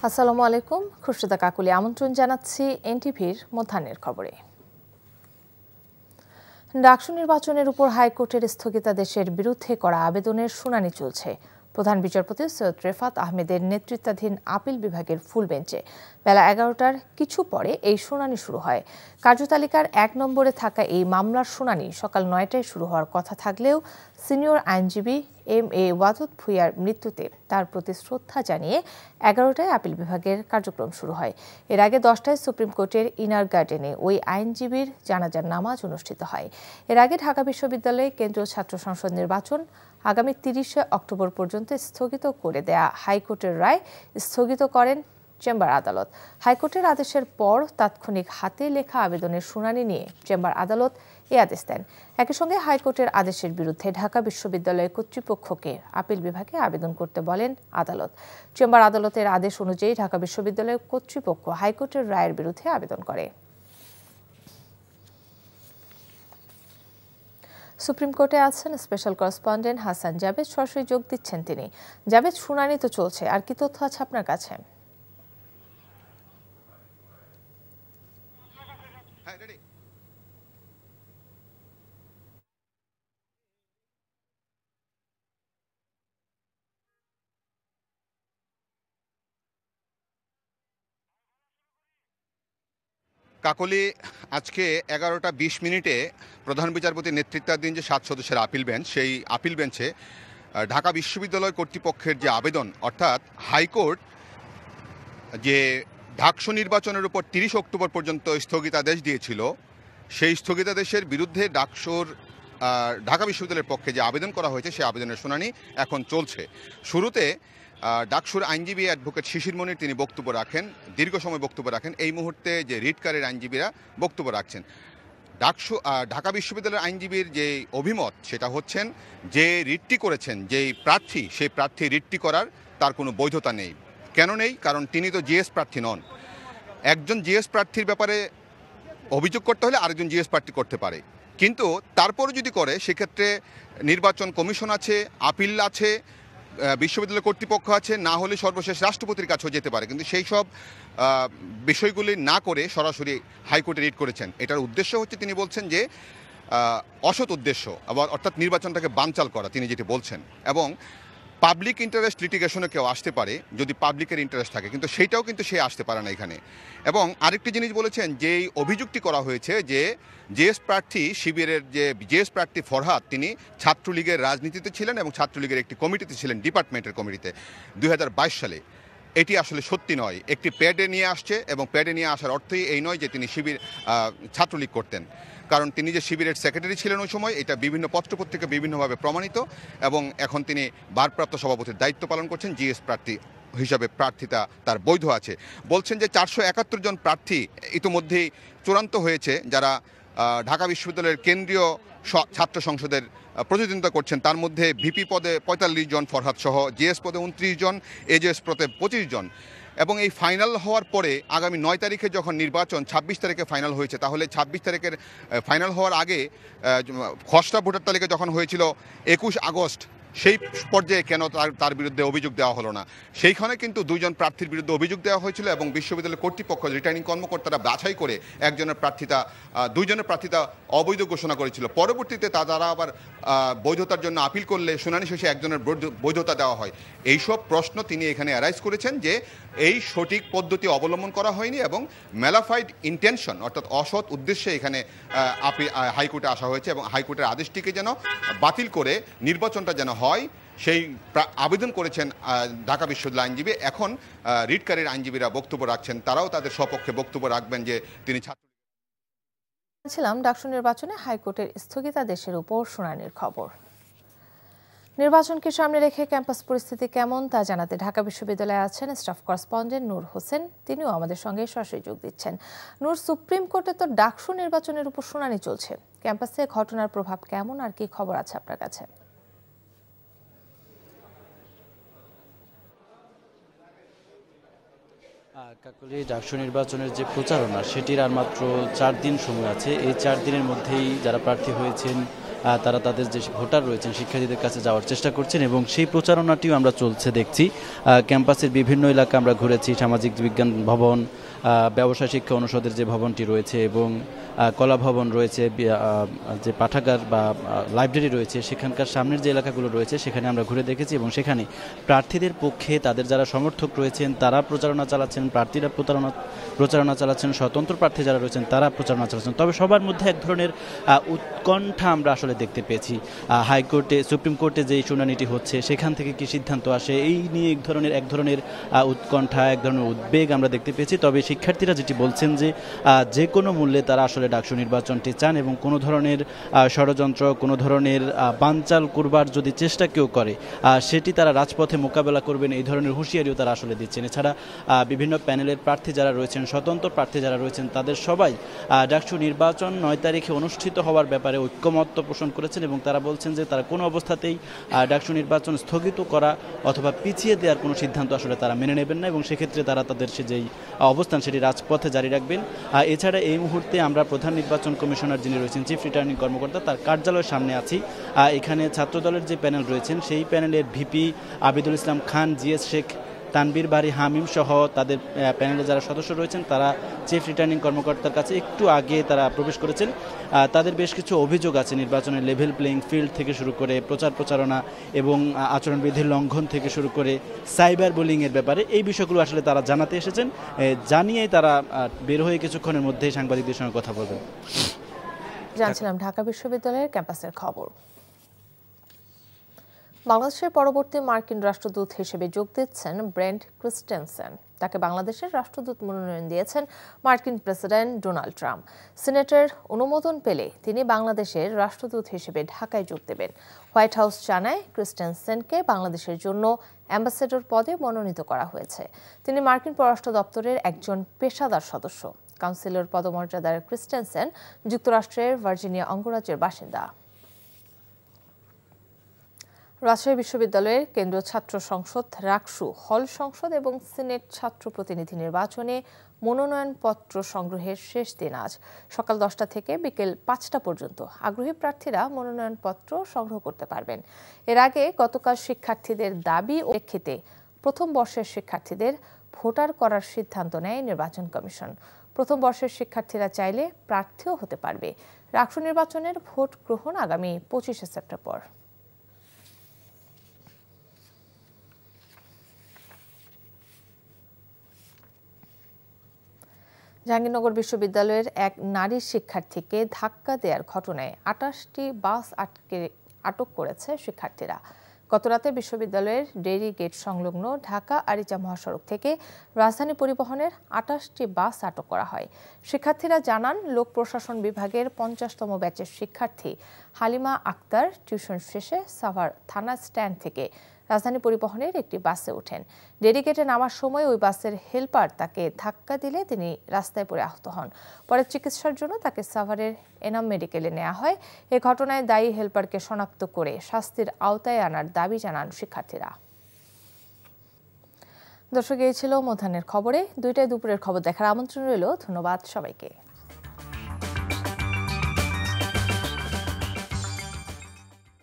আসসালামু আলাইকুম, খুরশিদা কাকুলি আমন্ত্রণ জানাচ্ছি এনটিভির মধ্যাহ্নের খবরে। ডাকসু নির্বাচনের উপর হাইকোর্টের স্থগিতাদেশের বিরুদ্ধে করা আবেদনের শুনানি চলছে। প্রধান বিচারপতি সৈয়দ রেফাত আহমেদের নেতৃত্বাধীন আপিল বিভাগের ফুল বেঞ্চে বেলা 11টার কিছু পরে এই শুনানি শুরু হয়। কার্যতালিকার 1 নম্বরে থাকা এই মামলার শুনানি সকাল 9টায় শুরু হওয়ার কথা থাকলেও সিনিয়র আইনজীবী এম.এ. ওয়াদুদ ভূঁইয়ার মৃত্যুতে তার প্রতি শ্রদ্ধা জানিয়ে 11টায় আপিল বিভাগের কার্যক্রম শুরু হয়। এর আগে 10টায় সুপ্রিম কোর্টের ইনার গার্ডেনে ওই আইনজীবীর জানাজার নামাজ অনুষ্ঠিত হয়। এর আগে ঢাকা বিশ্ববিদ্যালয়ে কেন্দ্রীয় ছাত্র সংসদ নির্বাচন আগামী 30শে অক্টোবর পর্যন্ত স্থগিত করে দেয়া হাইকোর্টের রায় স্থগিত করেন চেম্বার আদালত। হাইকোর্টের আদেশের পর তাৎক্ষণিক হাতে লেখা আবেদনের শুনানি নিয়ে চেম্বার আদালত এ আদেশ দেন। একই সঙ্গে হাইকোর্টের আদেশের বিরুদ্ধে ঢাকা বিশ্ববিদ্যালয় কর্তৃপক্ষকে আপিল বিভাগে আবেদন করতে বলেন আদালত। চেম্বার আদালতের আদেশ অনুযায়ী ঢাকা বিশ্ববিদ্যালয় কর্তৃপক্ষ হাইকোর্টের রায়ের বিরুদ্ধে আবেদন করে। সুপ্রিম কোর্টে আছেন স্পেশাল করেসপন্ডেন্ট হাসান জাবেদ, সরাসরি যোগ দিচ্ছেন তিনি। জাবেদ, শুনানি তো চলছে, আর কি তথ্য আছে আপনার কাছে? কাকলি, আজকে 11টা 20 মিনিটে প্রধান বিচারপতির নেতৃত্বাধীন যে 7 সদস্যের আপিল বেঞ্চ, সেই আপিল বেঞ্চে ঢাকা বিশ্ববিদ্যালয় কর্তৃপক্ষের যে আবেদন, অর্থাৎ হাইকোর্ট যে ডাকসু নির্বাচনের উপর 30 অক্টোবর পর্যন্ত স্থগিতাদেশ দিয়েছিল, সেই স্থগিতাদেশের বিরুদ্ধে ঢাকা বিশ্ববিদ্যালয়ের পক্ষে যে আবেদন করা হয়েছে সেই আবেদনের শুনানি এখন চলছে। শুরুতে ডাকসুর আইনজীবী অ্যাডভোকেট শিশির মনির তিনি বক্তব্য রাখেন, দীর্ঘ সময় বক্তব্য রাখেন। এই মুহূর্তে যে রিটকারের আইনজীবীরা বক্তব্য রাখছেন। ঢাকা বিশ্ববিদ্যালয়ের আইনজীবীর যে অভিমত, সেটা হচ্ছেন যে রিটটি করেছেন যেই প্রার্থী, সেই প্রার্থী রিটটি করার তার কোনো বৈধতা নেই। কেন নেই? কারণ তিনি তো জিএস প্রার্থী নন। একজন জিএস প্রার্থীর ব্যাপারে অভিযোগ করতে হলে আরেকজন জিএস প্রার্থী করতে পারে, কিন্তু তারপরে যদি করে সেক্ষেত্রে নির্বাচন কমিশন আছে, আপিল আছে, বিশ্ববিদ্যালয় কর্তৃপক্ষ আছে, না হলে সর্বশেষ রাষ্ট্রপতির কাছেও যেতে পারে। কিন্তু সেই সব বিষয়গুলি না করে সরাসরি হাইকোর্টে রিট করেছেন। এটার উদ্দেশ্য হচ্ছে, তিনি বলছেন যে অসৎ উদ্দেশ্য, আবার অর্থাৎ নির্বাচনটাকে বানচাল করা, তিনি যেটি বলছেন। এবং পাবলিক ইন্টারেস্ট লিটিগেশনে কেউ আসতে পারে যদি পাবলিকের ইন্টারেস্ট থাকে, কিন্তু সেইটাও কিন্তু সে আসতে পারে না এখানে। এবং আরেকটি জিনিস বলেছেন, যেই অভিযোগটি করা হয়েছে যে জেএস প্রার্থী, শিবিরের যে জেএস প্রার্থী ফরহাদ, তিনি ছাত্রলীগের রাজনীতিতে ছিলেন এবং ছাত্রলীগের একটি কমিটিতে ছিলেন, ডিপার্টমেন্টের কমিটিতে 2022 সালে। এটি আসলে সত্যি নয়। একটি প্যাডে নিয়ে আসছে, এবং প্যাডে নিয়ে আসার অর্থই এই নয় যে তিনি ছাত্রলীগ করতেন। কারণ তিনি যে শিবিরের সেক্রেটারি ছিলেন ওই সময়, এটা বিভিন্ন পত্রপত্রিকা বিভিন্নভাবে প্রমাণিত, এবং এখন তিনি ভারপ্রাপ্ত সভাপতির দায়িত্ব পালন করছেন। জিএস প্রার্থী হিসাবে প্রার্থিতা তার বৈধ আছে। বলছেন যে 471 জন প্রার্থী ইতিমধ্যেই চূড়ান্ত হয়েছে, যারা ঢাকা বিশ্ববিদ্যালয়ের কেন্দ্রীয় ছাত্র সংসদের প্রতিদ্বন্দ্বিতা করছেন। তার মধ্যে ভিপি পদে 45 জন ফরহাদ সহ, জিএস পদে 29 জন, এজেএস পদে 25 জন। এবং এই ফাইনাল হওয়ার পরে আগামী 9 তারিখে যখন নির্বাচন, 26 তারিখে ফাইনাল হয়েছে, তাহলে 26 তারিখের ফাইনাল হওয়ার আগে খসড়া ভোটার তালিকা যখন হয়েছিল 21 আগস্ট, সেই পর্যায়ে কেন তার বিরুদ্ধে অভিযোগ দেওয়া হলো না? সেইখানে কিন্তু 2 জন প্রার্থীর বিরুদ্ধে অভিযোগ দেওয়া হয়েছিল, এবং বিশ্ববিদ্যালয় কর্তৃপক্ষ, রিটার্নিং কর্মকর্তারা বাছাই করে 2 জনের প্রার্থিতা অবৈধ ঘোষণা করেছিল। পরবর্তীতে তারা আবার বৈধতার জন্য আপিল করলে শুনানি শেষে 1 জনের বৈধতা দেওয়া হয়। এইসব প্রশ্ন তিনি এখানে অ্যারাইজ করেছেন যে এই সঠিক পদ্ধতি অবলম্বন করা হয়নি, এবং ম্যালাফাইড ইন্টেনশন, অর্থাৎ অসৎ উদ্দেশ্যে এখানে হাইকোর্টে আসা হয়েছে, এবং হাইকোর্টের আদেশটিকে যেন বাতিল করে নির্বাচনটা যেন হয়, সেই আবেদন করেছেন ঢাকা বিশ্ববিদ্যালয় আইনজীবী। এখন রিটকারীর আইনজীবীরা বক্তব্য রাখছেন, তারাও তাদের সপক্ষে বক্তব্য রাখবেন যে তিনি ডাকসু নির্বাচনে হাইকোর্টের স্থগিতাদেশের উপর শুনানির খবর। নির্বাচনকে সামনে রেখে ক্যাম্পাস পরিস্থিতি কেমন তা জানাতে ঢাকা বিশ্ববিদ্যালয়ে আছেন স্টাফ করেসপন্ডেন্ট নূর হোসেন, তিনিও আমাদের সঙ্গে সরাসরি যোগ দিচ্ছেন। নূর, সুপ্রিম কোর্টে তো ডাকসু নির্বাচনের উপর শুনানি চলছে, ক্যাম্পাসে ঘটনার প্রভাব কেমন, আর কি খবর আছে আপনার কাছে? কাকলি, ডাকসু নির্বাচনের যে প্রচারণা, সেটির আর মাত্র 4 দিন সময় আছে। এই 4 দিনের মধ্যেই যারা প্রার্থী হয়েছেন তারা তাদের যে ভোটার রয়েছেন শিক্ষার্থীদের কাছে যাওয়ার চেষ্টা করছেন এবং সেই প্রচারণাটিও আমরা চলছে দেখছি। ক্যাম্পাসের বিভিন্ন এলাকা আমরা ঘুরেছি, সামাজিক বিজ্ঞান ভবন, ব্যবসায় শিক্ষা অনুষদের যে ভবনটি রয়েছে এবং কলা ভবন রয়েছে, যে পাঠাগার বা লাইব্রেরি রয়েছে, সেখানকার সামনের যে এলাকাগুলো রয়েছে সেখানে আমরা ঘুরে দেখেছি এবং সেখানে প্রার্থীদের পক্ষে তাদের যারা সমর্থক রয়েছেন তারা প্রচারণা চালাচ্ছেন, প্রার্থীরা প্রচারণা চালাচ্ছেন, স্বতন্ত্র প্রার্থী যারা রয়েছেন তারা প্রচারণা চালাচ্ছেন। তবে সবার মধ্যে এক ধরনের উৎকণ্ঠা আমরা আসলে দেখতে পেয়েছি। হাইকোর্টে, সুপ্রিম কোর্টে যে শুনানিটি হচ্ছে সেখান থেকে কি সিদ্ধান্ত আসে এই নিয়ে এক ধরনের উৎকণ্ঠা, এক ধরনের উদ্বেগ আমরা দেখতে পেয়েছি। তবে শিক্ষার্থীরা যেটি বলছেন যে কোনো মূল্যে তারা আসলে ডাকসু নির্বাচনটি চান এবং কোনো ধরনের ষড়যন্ত্র, কোনো ধরনের বানচাল করবার যদি চেষ্টা কেউ করে সেটি তারা রাজপথে মোকাবেলা করবেন, এই ধরনের হুঁশিয়ারিও তারা আসলে দিচ্ছেন। এছাড়া বিভিন্ন প্যানেলের প্রার্থী যারা রয়েছেন, স্বতন্ত্র প্রার্থী যারা রয়েছেন, তাদের সবাই ডাকসু নির্বাচন 9 তারিখে অনুষ্ঠিত হওয়ার ব্যাপারে ঐক্যমত্য পোষণ করেছেন এবং তারা বলছেন যে তারা কোনো অবস্থাতেই ডাকসু নির্বাচন স্থগিত করা অথবা পিছিয়ে দেওয়ার কোনো সিদ্ধান্ত আসলে তারা মেনে নেবেন না এবং সেক্ষেত্রে তারা তাদের যেই অবস্থান সেটি রাজপথে জারি রাখবেন। এছাড়া এই মুহূর্তে আমরা প্রধান নির্বাচন কমিশনার যিনি রয়েছেন, চিফ রিটার্নিং কর্মকর্তা, তার কার্যালয়ের সামনে আছি। এখানে ছাত্রদলের যে প্যানেল রয়েছেন সেই প্যানেলের ভিপি আবিদুল ইসলাম খান, জিএস শেখ, তানবীর বাড়ি, হামিম সহ তাদের প্যানেলে যারা সদস্য রয়েছেন তারা চিফ রিটার্নিং কর্মকর্তার কাছে একটু আগে তারা প্রবেশ করেছেন। তাদের বেশ কিছু অভিযোগ আছে নির্বাচনের লেভেল প্লেইং ফিল্ড থেকে শুরু করে প্রচারণা এবং আচরণবিধির লঙ্ঘন থেকে শুরু করে সাইবার বুলিংয়ের ব্যাপারে এই বিষয়গুলো আসলে তারা জানাতে এসেছেন। জানিয়েই তারা বের হয়ে কিছুক্ষণের মধ্যেই সাংবাদিকদের সঙ্গে কথা বলবেন। জানছিলাম ঢাকা বিশ্ববিদ্যালয়ের ক্যাম্পাসের খবর। বাংলাদেশের পরবর্তী মার্কিন রাষ্ট্রদূত হিসেবে যোগ দিচ্ছেন ব্রেন্ট ক্রিস্টেনসেন। তাকে বাংলাদেশের রাষ্ট্রদূত মনোনয়ন দিয়েছেন মার্কিন প্রেসিডেন্ট ডোনাল্ড ট্রাম্প। সিনেটের অনুমোদন পেলে তিনি বাংলাদেশের রাষ্ট্রদূত হিসেবে ঢাকায় যোগ দেবেন। হোয়াইট হাউস জানায় ক্রিস্টেনসেনকে বাংলাদেশের জন্য অ্যাম্বাসেডর পদে মনোনীত করা হয়েছে। তিনি মার্কিন পররাষ্ট্র দপ্তরের একজন পেশাদার সদস্য। কাউন্সিলর পদমর্যাদার ক্রিস্টেনসেন যুক্তরাষ্ট্রের ভার্জিনিয়া অঙ্গরাজ্যের বাসিন্দা। রাজশাহী বিশ্ববিদ্যালয়ের কেন্দ্রীয় ছাত্র সংসদ, রাকসু, হল সংসদ এবং সিনেট ছাত্র প্রতিনিধি নির্বাচনে মনোনয়নপত্র সংগ্রহের শেষ দিন আজ সকাল 10টা থেকে বিকেল 5টা পর্যন্ত আগ্রহী প্রার্থীরা মনোনয়নপত্র সংগ্রহ করতে পারবেন। এর আগে গতকাল শিক্ষার্থীদের দাবি ও প্রেক্ষিতে প্রথম বর্ষের শিক্ষার্থীদের ভোটার করার সিদ্ধান্ত নেয় নির্বাচন কমিশন। প্রথম বর্ষের শিক্ষার্থীরা চাইলে প্রার্থীও হতে পারবে। রাকসু নির্বাচনের ভোট গ্রহণ আগামী 25শে সেপ্টেম্বর। জাহাঙ্গীরনগর বিশ্ববিদ্যালয়ের এক নারী শিক্ষার্থীকে ধাক্কা দেওয়ার ঘটনায় 28টি বাস আটক করেছে শিক্ষার্থীরা। গতরাতে বিশ্ববিদ্যালয়ের ডেইরি গেট সংলগ্ন ঢাকা আরিচা মহাসড়ক থেকে রাজধানী পরিবহনের 28টি বাস আটক করা হয়। শিক্ষার্থীরা জানান, লোক প্রশাসন বিভাগের 50তম ব্যাচের শিক্ষার্থী হালিমা আক্তার টিউশন শেষে সাভার থানা স্ট্যান্ড থেকে রাজধানী পরিবহনের একটি বাসে ওঠেন। ডেডিকেটে নামার সময় ওই বাসের হেলপার তাকে ধাক্কা দিলে তিনি রাস্তায় পড়ে আহত হন। পরে চিকিৎসার জন্য তাকে সাভারের এনাম মেডিকেলে নেওয়া হয়। এ ঘটনায় দায়ী হেলপারকে শনাক্ত করে শাস্তির আওতায় আনার দাবি জানান শিক্ষার্থীরা। দর্শক, এই ছিল মধ্যাহ্নের খবরে। 2টায় দুপুরের খবর দেখার আমন্ত্রণ রইল। ধন্যবাদ সবাইকে।